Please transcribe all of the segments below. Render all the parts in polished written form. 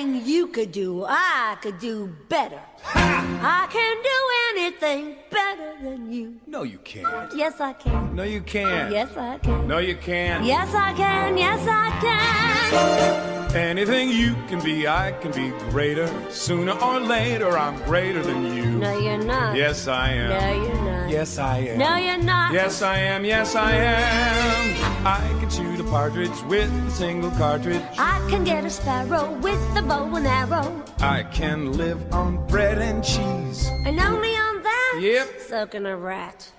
Anything you could do, I could do better. I can do anything better than you. No, you can't. Yes, I can. No, you can't. Yes, I can. No, you can't. Yes, I can. Yes, I can. Anything you can be, I can be greater. Sooner or later, I'm greater than you. No, you're not. Yes, I am. No, you're not. Yes, I am. No, you're not. Yes, I am. Yes, I am. I can shoot a partridge with a single cartridge. I can get a sparrow with a bow and arrow. I can live on bread and cheese. And only on that? Yep. So can a rat.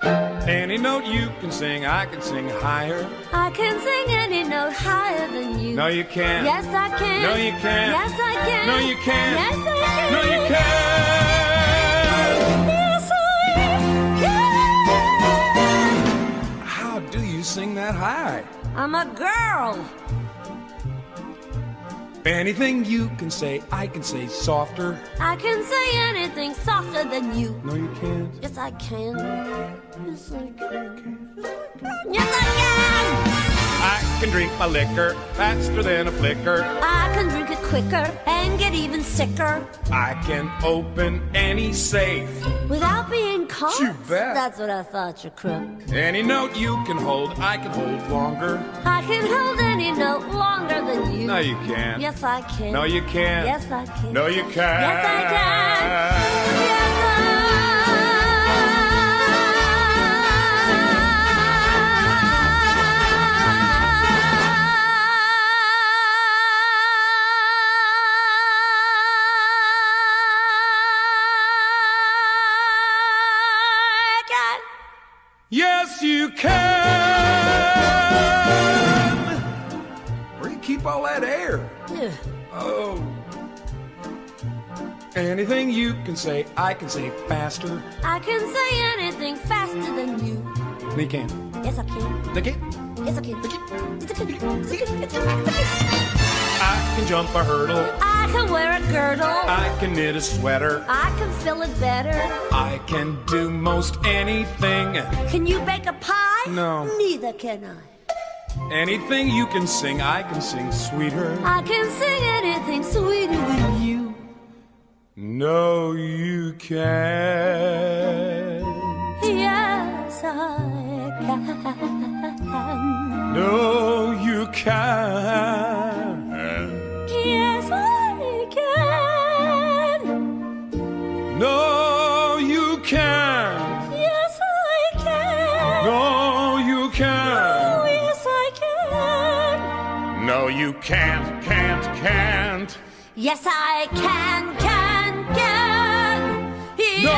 Any note you can sing, I can sing higher. I can sing any note higher than you. No, you can't. Yes, I can. No, you can't. Yes, I can. No, you can't. Yes, I can. No, you can't. Yes, I can. How do you sing that high? I'm a girl. Anything you can say, I can say softer. I can say anything softer than you. No, you can't. Yes, I can. Yes, I can. Yes, I can. I can drink my liquor faster than a flicker. I can drink it quicker and get even sicker I can open any safe. without being caught. You bet. That's what I thought, you crook. Any note you can hold, I can hold longer. I can hold any note longer than you. No, you can't. Yes, I can. No, you can't. Yes, I can. No, you can't. Yes, I can. Yes, I can. Yes, you can. Where you keep all that air? Ugh. Oh. Anything you can say, I can say faster. I can say anything faster than you. No, you can't. Yes, I can. No, you can't. Yes, I can. Yes, I can. Yes, I can. I can jump a hurdle. I can wear a girdle. I can knit a sweater. I can fill it better. I can do most anything. Can you bake a pie? No. Neither can I. Anything you can sing, I can sing sweeter. I can sing anything sweeter than you. No, you can't. Yes, I can. No, you can't. Yes, I can. No, you can't. Yes, I can. No, you Oh, can't. yes, I can. No, you can't. Yes, I can. Yes, No.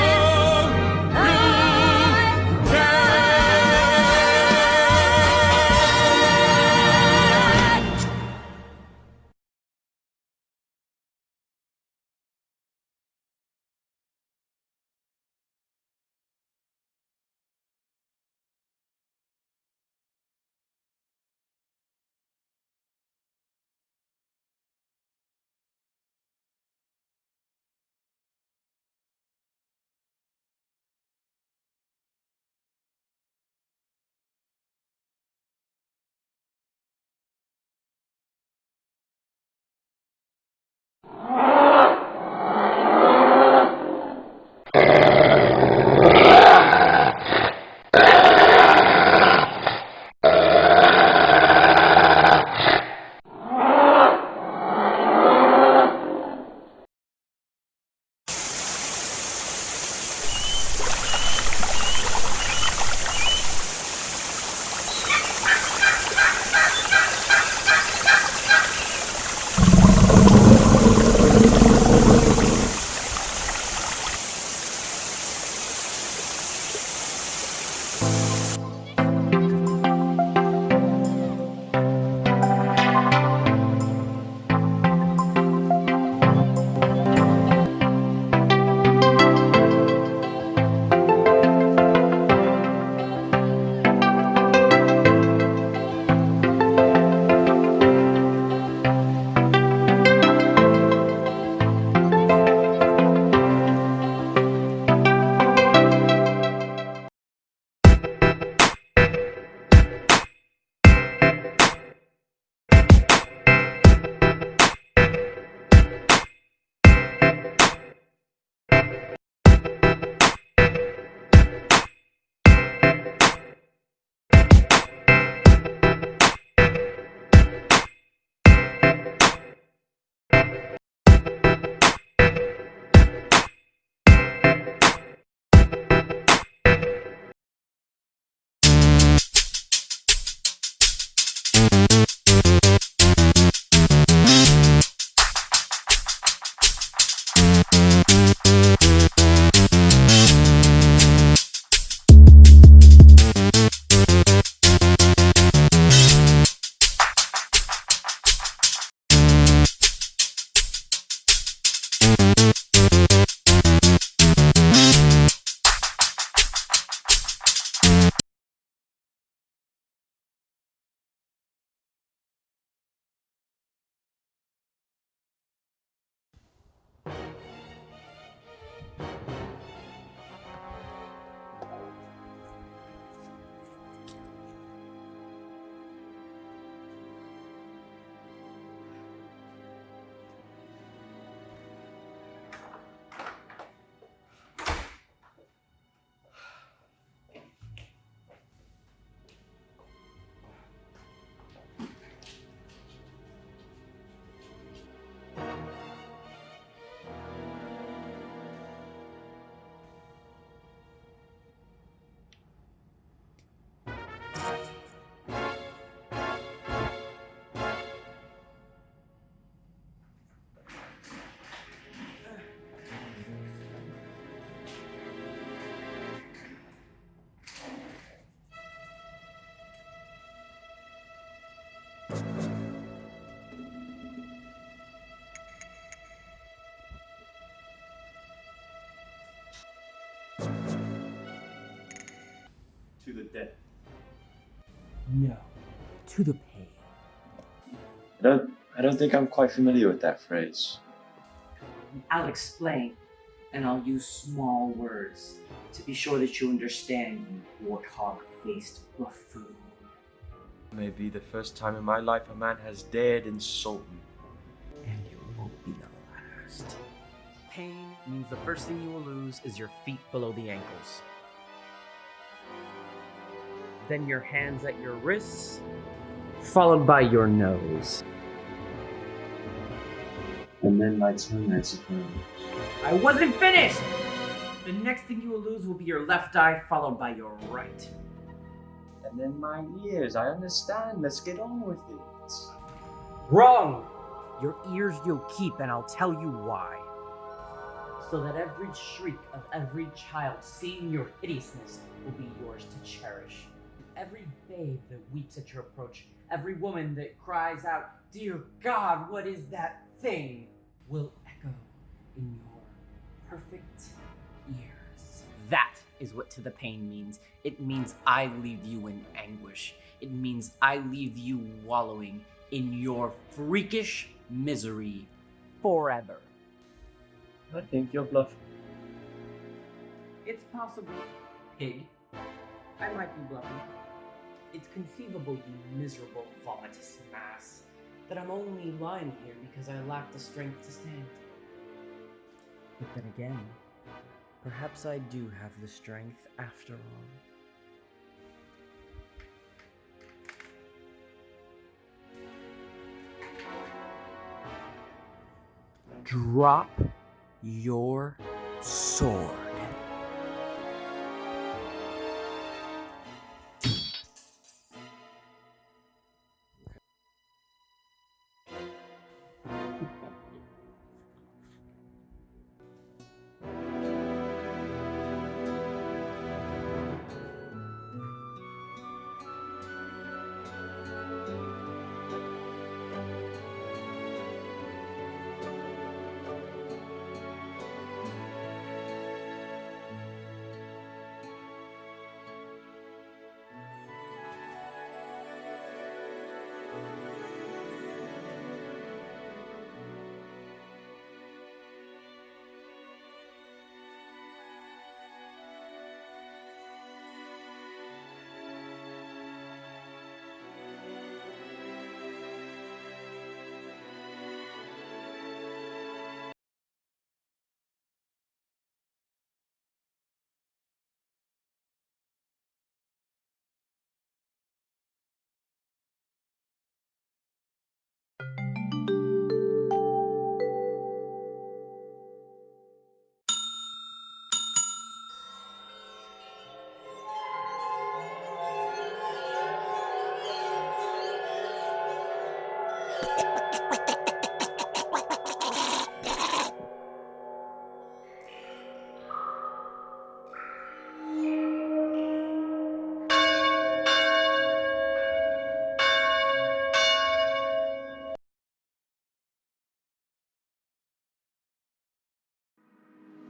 To the death. No, to the pain. I don't think I'm quite familiar with that phrase. I'll explain, and I'll use small words to be sure that you understand, you warthog-faced buffoon. Maybe the first time in my life a man has dared insult me. And it won't be the last. Pain means the first thing you will lose is your feet below the ankles. Then your hands at your wrists, followed by your nose. And then my tongue, I suppose. I wasn't finished! The next thing you will lose will be your left eye, followed by your right. And then my ears, I understand. Let's get on with it. Wrong! Your ears you'll keep, and I'll tell you why. So that every shriek of every child seeing your hideousness will be yours to cherish. Every babe that weeps at your approach, every woman that cries out, "Dear God, what is that thing?" will echo in your perfect ears. That is what to the pain means. It means I leave you in anguish. It means I leave you wallowing in your freakish misery forever. I think you're bluffing. It's possible, pig. I might be bluffing. It's conceivable, you miserable vomitous mass, that I'm only lying here because I lack the strength to stand. But then again, perhaps I do have the strength after all. Drop your sword.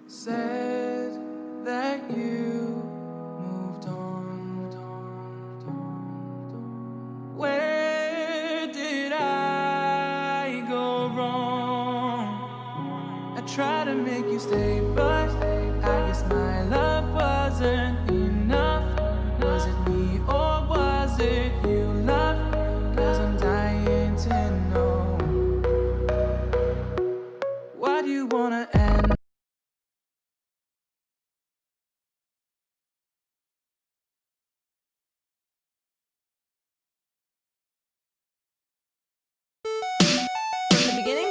Said that you moved on. Where did I go wrong? I tried to make you stay, but I guess my love wasn't enough. Was it me or was it you, love? 'Cause I'm dying to know. Why do you wanna end? From the beginning?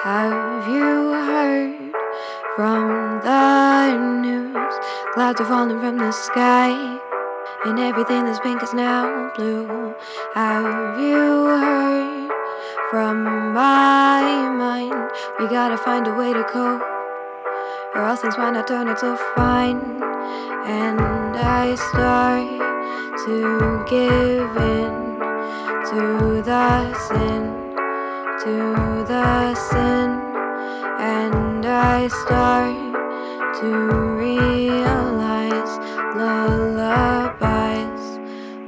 Have you heard from the news? Clouds are falling from the sky, and everything that's pink is now blue. Have you heard from my mind? We gotta find a way to cope, or else things might not turn out so fine. And I start to give in to the sin, and I start to realize lullabies,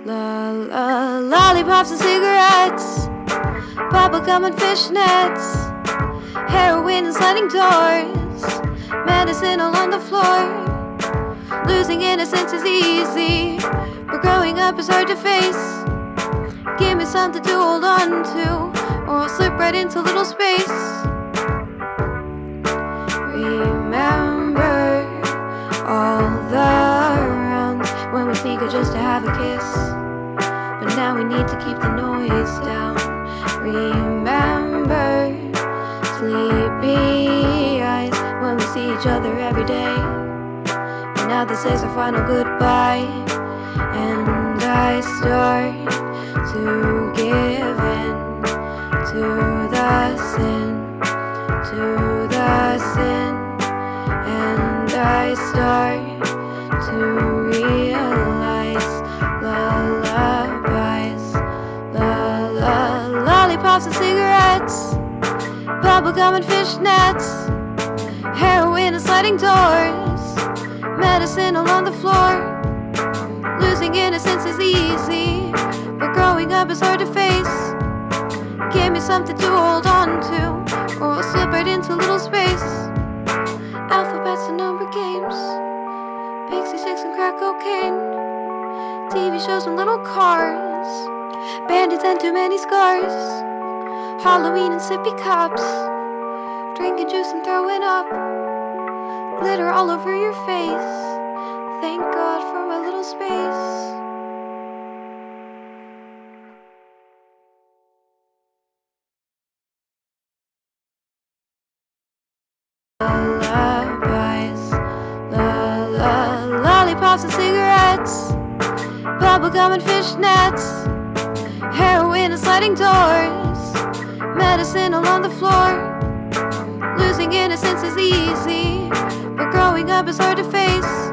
lollipops and cigarettes, bubblegum and fishnets, heroin and sliding doors, medicine all on the floor. Losing innocence is easy, but growing up is hard to face. Give me something to hold on to, or I'll slip right into little space. Remember all the rounds when we sneak out just to have a kiss, but now we need to keep the noise down. Remember sleepy eyes when we see each other every day, but now this is our final goodbye. And I start to give in to the sin, and I start to realize lullabies, lollipops and cigarettes, bubblegum and fishnets, heroin and sliding doors, medicine all on the floor. Losing innocence is easy, but growing up is hard to face. Give me something to hold on to, or I'll slip right into little space. Alphabets and number games, pixie sticks and crack cocaine, TV shows and little cars, bandits and too many scars, Halloween and sippy cups, drinking juice and throwing up, glitter all over your face. Thank God for my little space. Lullabies, lollipops and cigarettes, bubblegum and fishnets, heroin and sliding doors, medicine all on the floor. Losing innocence is easy, but growing up is hard to face.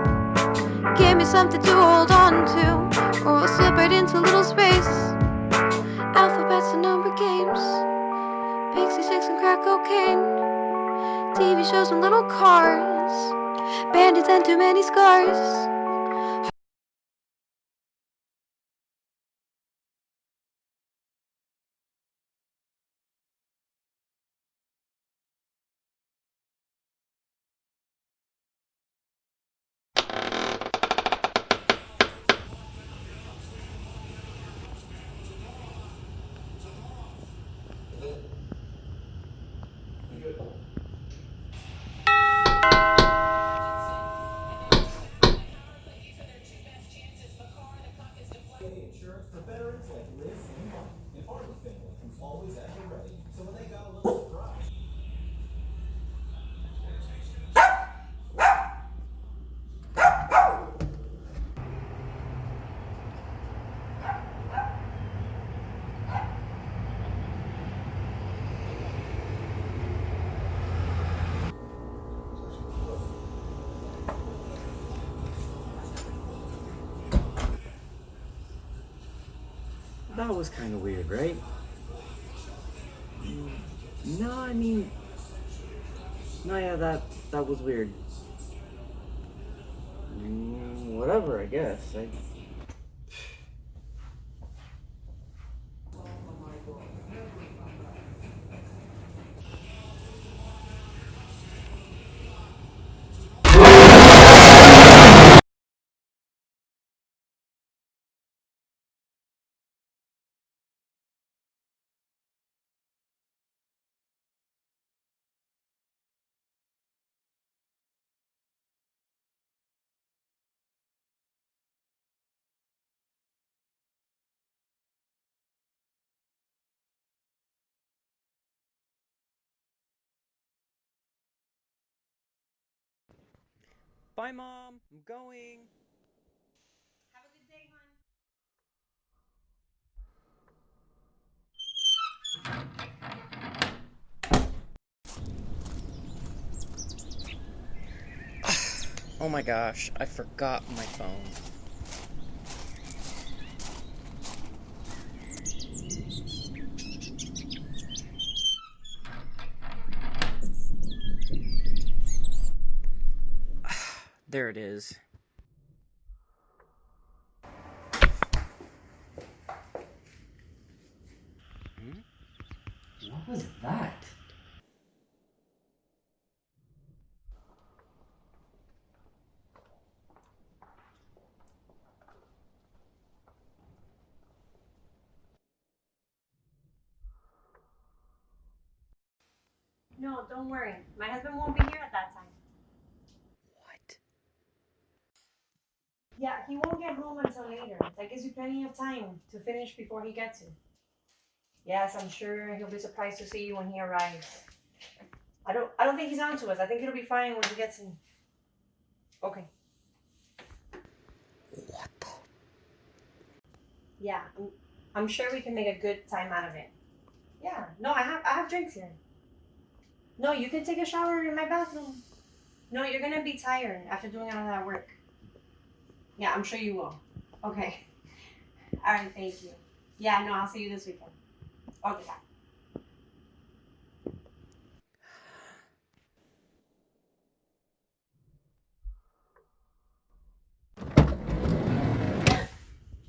Give me something to hold on to, or I'll slip right into little space. Alphabets and number games, pixie sticks and crack cocaine, TV shows and little cars, bandits and too many scars. That was kind of weird, right? No, I mean, no, yeah, that was weird. Whatever, I guess. Bye, Mom. I'm going. Have a good day, hon. Oh my gosh, I forgot my phone. There it is. What was that? No, don't worry. My husband won't be here at that time. What? Yeah, he won't get home until later. That gives you plenty of time to finish before he gets here. Yes, I'm sure he'll be surprised to see you when he arrives. I don't think he's on to us. I think it'll be fine when he gets in. Okay. What the? Yeah, I'm sure we can make a good time out of it. Yeah. No, I have drinks here. No, you can take a shower in my bathroom. No, you're gonna be tired after doing all that work. Yeah, I'm sure you will. Okay. All right, thank you. Yeah, no, I'll see you this weekend. Okay,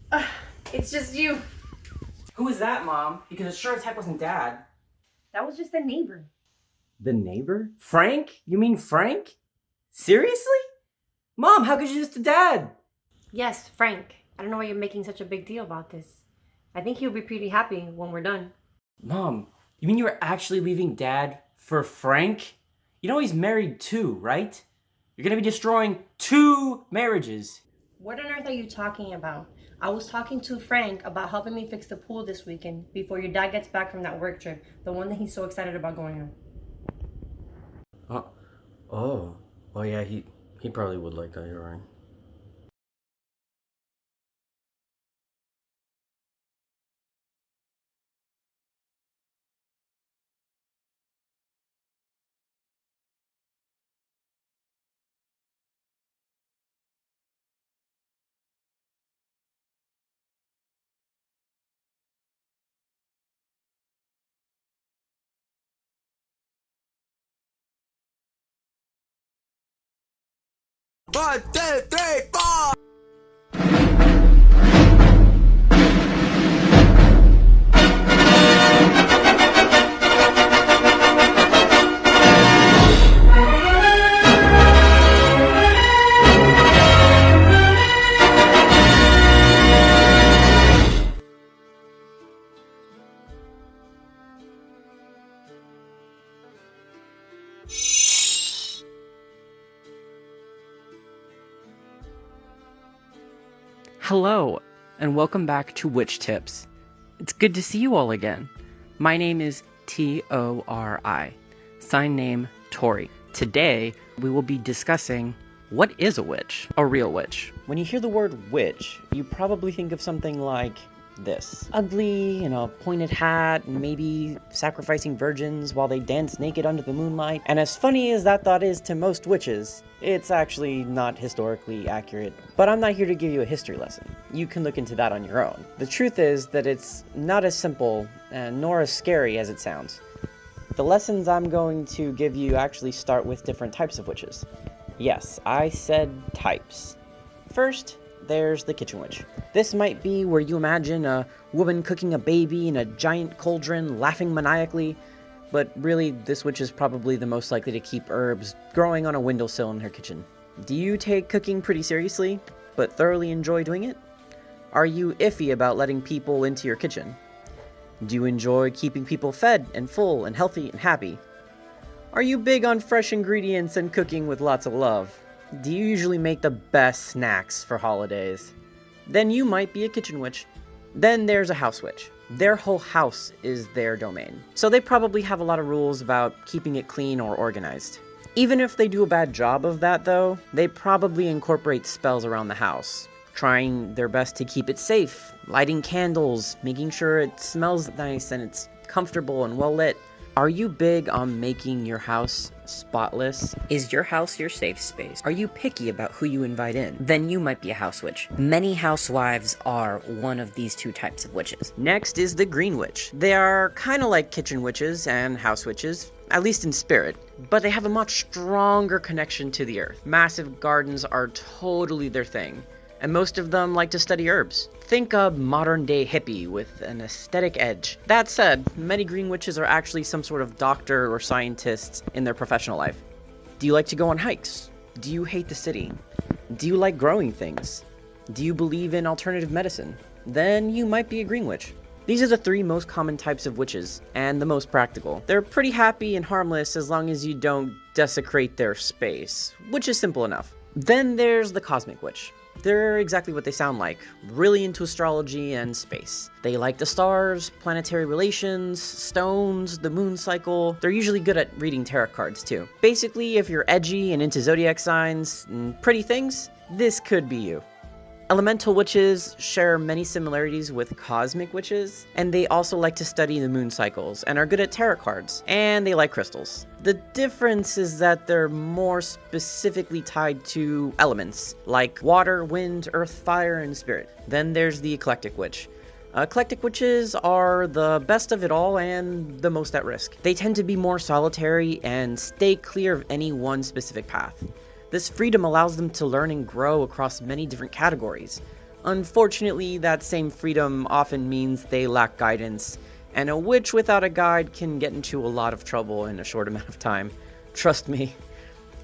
bye. It's just you. Who is that, Mom? Because it sure as heck wasn't Dad. That was just a neighbor. The neighbor? Frank? You mean Frank? Seriously? Mom, how could you do this to Dad? Yes, Frank. I don't know why you're making such a big deal about this. I think he'll be pretty happy when we're done. Mom, you mean you were actually leaving Dad for Frank? You know he's married too, right? You're gonna be destroying 2 marriages. What on earth are you talking about? I was talking to Frank about helping me fix the pool this weekend before your dad gets back from that work trip, the one that he's so excited about going on. Oh yeah, he probably would like that, you're right. One, two, three, four. Hello, and welcome back to Witch Tips. It's good to see you all again. My name is Tori, sign name Tori. Today, we will be discussing what is a witch, a real witch. When you hear the word witch, you probably think of something like this. Ugly, in a pointed hat, and maybe sacrificing virgins while they dance naked under the moonlight. And as funny as that thought is to most witches, it's actually not historically accurate. But I'm not here to give you a history lesson. You can look into that on your own. The truth is that it's not as simple, nor as scary as it sounds. The lessons I'm going to give you actually start with different types of witches. Yes, I said types. First, there's the kitchen witch. This might be where you imagine a woman cooking a baby in a giant cauldron, laughing maniacally, but really this witch is probably the most likely to keep herbs growing on a windowsill in her kitchen. Do you take cooking pretty seriously, but thoroughly enjoy doing it? Are you iffy about letting people into your kitchen? Do you enjoy keeping people fed and full and healthy and happy? Are you big on fresh ingredients and cooking with lots of love? Do you usually make the best snacks for holidays? Then you might be a kitchen witch. Then there's a house witch. Their whole house is their domain. So they probably have a lot of rules about keeping it clean or organized. Even if they do a bad job of that though, they probably incorporate spells around the house, trying their best to keep it safe, lighting candles, making sure it smells nice and it's comfortable and well lit. Are you big on making your house spotless? Is your house your safe space? Are you picky about who you invite in? Then you might be a house witch. Many housewives are one of these two types of witches. Next is the green witch. They are kind of like kitchen witches and house witches, at least in spirit, but they have a much stronger connection to the earth. Massive gardens are totally their thing, and most of them like to study herbs. Think a modern-day hippie with an aesthetic edge. That said, many green witches are actually some sort of doctor or scientist in their professional life. Do you like to go on hikes? Do you hate the city? Do you like growing things? Do you believe in alternative medicine? Then you might be a green witch. These are the 3 most common types of witches, and the most practical. They're pretty happy and harmless as long as you don't desecrate their space, which is simple enough. Then there's the cosmic witch. They're exactly what they sound like, really into astrology and space. They like the stars, planetary relations, stones, the moon cycle. They're usually good at reading tarot cards too. Basically, if you're edgy and into zodiac signs and pretty things, this could be you. Elemental witches share many similarities with cosmic witches, and they also like to study the moon cycles and are good at tarot cards, and they like crystals. The difference is that they're more specifically tied to elements, like water, wind, earth, fire, and spirit. Then there's the eclectic witch. Eclectic witches are the best of it all and the most at risk. They tend to be more solitary and stay clear of any one specific path. This freedom allows them to learn and grow across many different categories. Unfortunately, that same freedom often means they lack guidance, and a witch without a guide can get into a lot of trouble in a short amount of time. Trust me.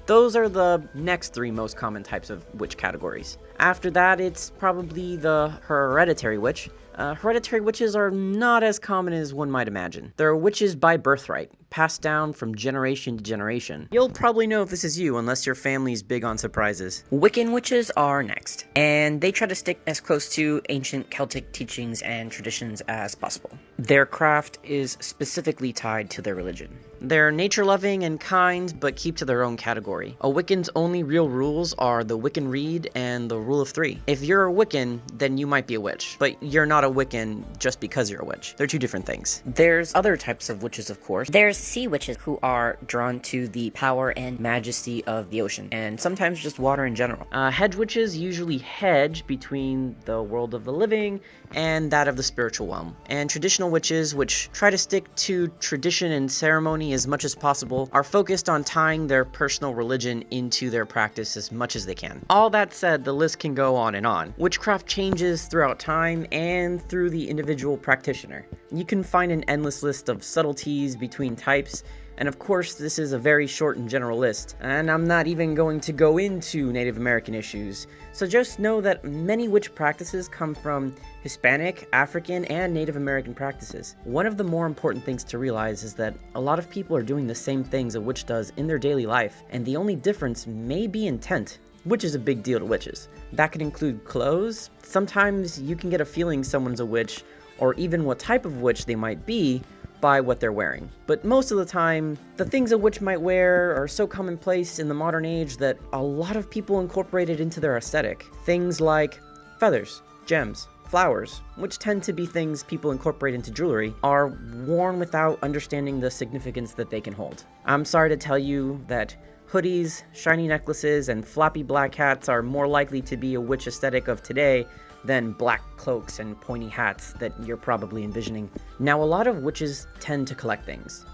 Those are the next 3 most common types of witch categories. After that, it's probably the hereditary witch. Hereditary witches are not as common as one might imagine. They're witches by birthright, passed down from generation to generation. You'll probably know if this is you unless your family's big on surprises. Wiccan witches are next, and they try to stick as close to ancient Celtic teachings and traditions as possible. Their craft is specifically tied to their religion. They're nature-loving and kind, but keep to their own category. A Wiccan's only real rules are the Wiccan Rede and the Rule of 3. If you're a Wiccan, then you might be a witch, but you're not a Wiccan just because you're a witch. They're 2 different things. There's other types of witches, of course. There's sea witches who are drawn to the power and majesty of the ocean, and sometimes just water in general. Hedge witches usually hedge between the world of the living and that of the spiritual realm. And traditional witches, which try to stick to tradition and ceremony as much as possible, are focused on tying their personal religion into their practice as much as they can. All that said, the list can go on and on. Witchcraft changes throughout time and through the individual practitioner. You can find an endless list of subtleties between types, and of course this is a very short and general list, and I'm not even going to go into Native American issues, so just know that many witch practices come from Hispanic, African, and Native American practices. One of the more important things to realize is that a lot of people are doing the same things a witch does in their daily life, and the only difference may be intent, which is a big deal to witches. That could include clothes. Sometimes you can get a feeling someone's a witch, or even what type of witch they might be, by what they're wearing. But most of the time, the things a witch might wear are so commonplace in the modern age that a lot of people incorporate it into their aesthetic. Things like feathers, gems, flowers, which tend to be things people incorporate into jewelry, are worn without understanding the significance that they can hold. I'm sorry to tell you that hoodies, shiny necklaces, and floppy black hats are more likely to be a witch aesthetic of today than black cloaks and pointy hats that you're probably envisioning. Now, a lot of witches tend to collect things.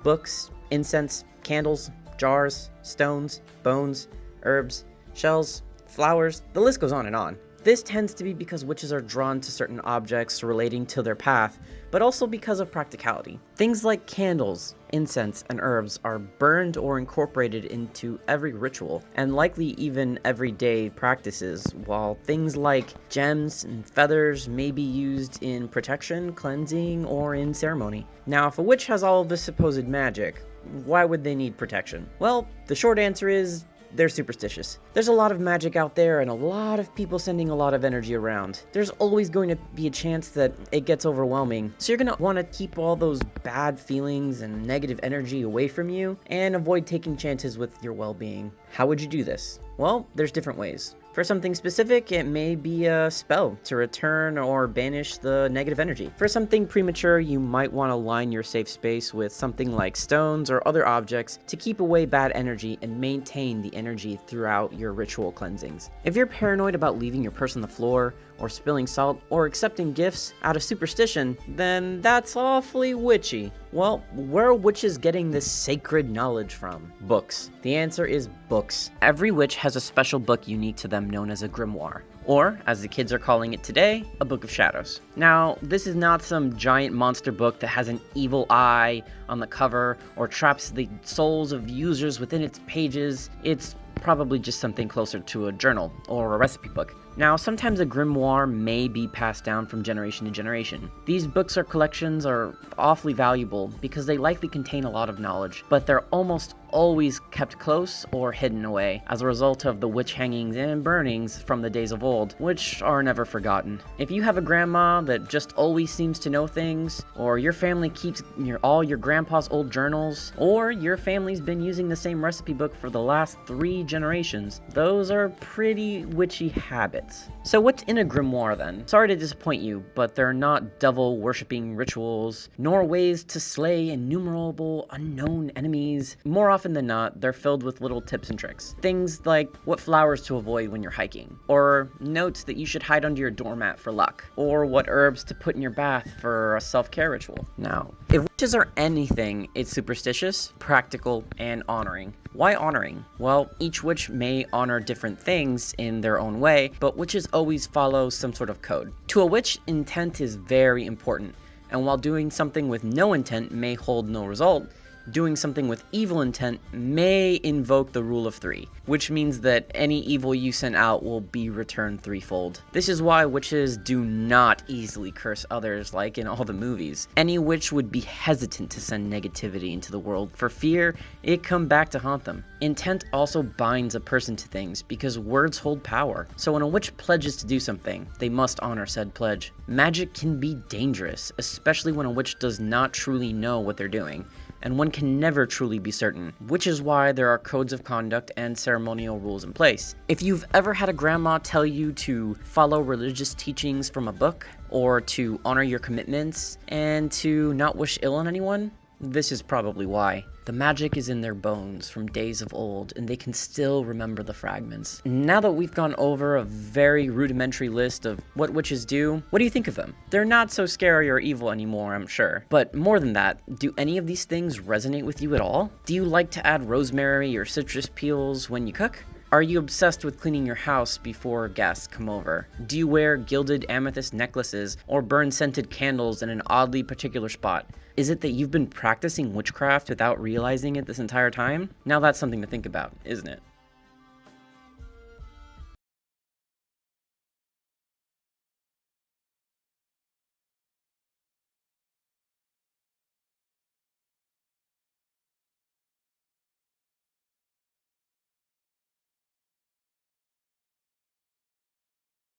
Books, incense, candles, jars, stones, bones, herbs, shells, flowers, the list goes on and on. This tends to be because witches are drawn to certain objects relating to their path, but also because of practicality. Things like candles, incense, and herbs are burned or incorporated into every ritual, and likely even everyday practices, while things like gems and feathers may be used in protection, cleansing, or in ceremony. Now, if a witch has all of this supposed magic, why would they need protection? Well, the short answer is they're superstitious. There's a lot of magic out there and a lot of people sending a lot of energy around. There's always going to be a chance that it gets overwhelming, so you're gonna want to keep all those bad feelings and negative energy away from you and avoid taking chances with your well-being. How would you do this? Well, there's different ways. For something specific, it may be a spell to return or banish the negative energy. For something premature, you might want to line your safe space with something like stones or other objects to keep away bad energy and maintain the energy throughout your ritual cleansings. If you're paranoid about leaving your purse on the floor, or spilling salt, or accepting gifts out of superstition, then that's awfully witchy. Well, where are witches getting this sacred knowledge from? Books. The answer is books. Every witch has a special book unique to them known as a grimoire, or, as the kids are calling it today, a book of shadows. Now, this is not some giant monster book that has an evil eye on the cover or traps the souls of users within its pages. It's probably just something closer to a journal or a recipe book. Now, sometimes a grimoire may be passed down from generation to generation. These books or collections are awfully valuable because they likely contain a lot of knowledge, but they're almost always kept close or hidden away as a result of the witch hangings and burnings from the days of old, which are never forgotten. If you have a grandma that just always seems to know things, or your family keeps all your grandpa's old journals, or your family's been using the same recipe book for the last 3 generations, those are pretty witchy habits. So what's in a grimoire then? Sorry to disappoint you, but they're not devil-worshipping rituals, nor ways to slay innumerable unknown enemies. More often than not, they're filled with little tips and tricks. Things like what flowers to avoid when you're hiking, or notes that you should hide under your doormat for luck, or what herbs to put in your bath for a self-care ritual. Now, if witches are anything, it's superstitious, practical, and honoring. Why honoring? Well, each witch may honor different things in their own way, but witches always follow some sort of code. To a witch, intent is very important, and while doing something with no intent may hold no result, doing something with evil intent may invoke the rule of 3, which means that any evil you send out will be returned threefold. This is why witches do not easily curse others like in all the movies. Any witch would be hesitant to send negativity into the world for fear it come back to haunt them. Intent also binds a person to things because words hold power. So when a witch pledges to do something, they must honor said pledge. Magic can be dangerous, especially when a witch does not truly know what they're doing, and one can never truly be certain, which is why there are codes of conduct and ceremonial rules in place. If you've ever had a grandma tell you to follow religious teachings from a book, or to honor your commitments, and to not wish ill on anyone, this is probably why. The magic is in their bones from days of old, and they can still remember the fragments. Now that we've gone over a very rudimentary list of what witches do, what do you think of them? They're not so scary or evil anymore, I'm sure. But more than that, do any of these things resonate with you at all? Do you like to add rosemary or citrus peels when you cook? Are you obsessed with cleaning your house before guests come over? Do you wear gilded amethyst necklaces or burn scented candles in an oddly particular spot? Is it that you've been practicing witchcraft without realizing it this entire time? Now that's something to think about, isn't it?